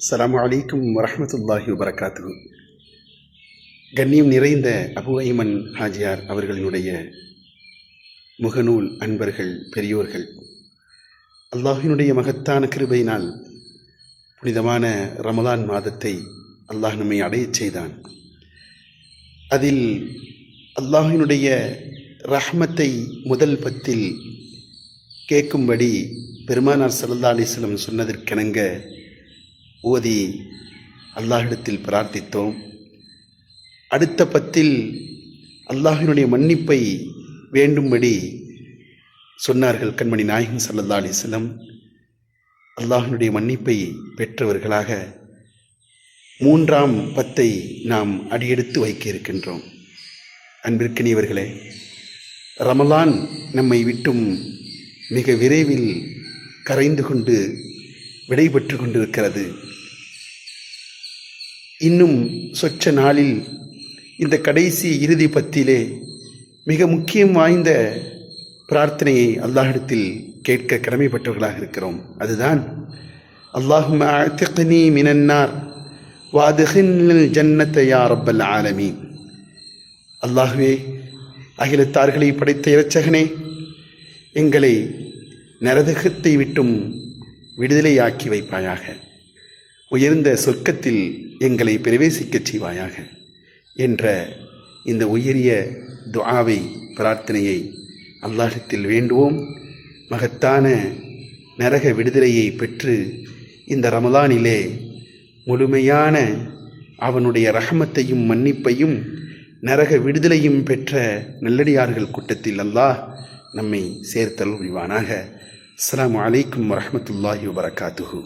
அஸ்ஸலாமு அலைக்கும் வரஹ்மத்துல்லாஹி வபரகாத்துஹு. கண்ணியம் நிறைந்த அபு ஐமன் ஹாஜியார் அவர்களினுடைய முகநூல் அன்பர்கள், பெரியோர்கள், அல்லாஹினுடைய மகத்தான கிருபையினால் புனிதமான ரமலான் மாதத்தை அல்லாஹ் நம்மை அடையச் செய்தான். அதில் அல்லாஹினுடைய ரஹ்மத்தை முதல் பத்தில் கேட்கும்படி பெருமானார் ஸல்லல்லாஹு அலைஹி வஸல்லம் சொன்னதற்கிணங்க ஓதி அல்லாஹ்விடத்தில் பிரார்த்தித்தோம். அடுத்த பத்தில் அல்லாஹினுடைய மன்னிப்பை வேண்டும்படி சொன்னார்கள் கண்மணி நாயகம் ஸல்லல்லாஹு அலைஹி வஸல்லம். அல்லாஹினுடைய மன்னிப்பை பெற்றவர்களாக மூன்றாம் பத்தை நாம் அடியெடுத்து வைக்க இருக்கின்றோம். அன்பிற்கினியவர்களே, ரமலான் நம்மை விட்டும் மிக விரைவில் கரைந்து கொண்டு விடைபெற்று கொண்டிருக்கிறது. இன்னும் சொச்ச நாளில் இந்த கடைசி இறுதி பத்திலே மிக முக்கியம் வாய்ந்த பிரார்த்தனையை அல்லாஹ்விடத்தில் கேட்க கடமைப்பட்டவர்களாக இருக்கிறோம். அதுதான், அல்லாஹும்ம அஅ்திக்னி மினன்னார் வஅத்கில்னில் ஜன்னத யா ரப்பல் ஆலமீன். அல்லாஹ்வே, அகிலத்தார்களை படைத்த இரட்சகனே, எங்களை நரகத்தை விட்டும் விடுதலையாக்கி வைப்பாயாக, உயர்ந்த சொர்க்கத்தில் எங்களை பிரவேசிக்கச் செய்வாயாக என்ற இந்த உயரிய துஆவை, பிரார்த்தனையை அல்லாஹ்விடத்தில் வேண்டுவோம். மகத்தான நரக விடுதலையை பெற்று இந்த ரமலானிலே முழுமையான அவனுடைய ரஹமத்தையும் மன்னிப்பையும் நரக விடுதலையும் பெற்ற நல்லடியார்கள் கூட்டத்தில் அல்லாஹ் நம்மை சேர்த்தல் புரிவானாக. அஸ்ஸலாமு அலைக்கும் வரஹ்மத்துல்லாஹி வபரகாத்துஹு.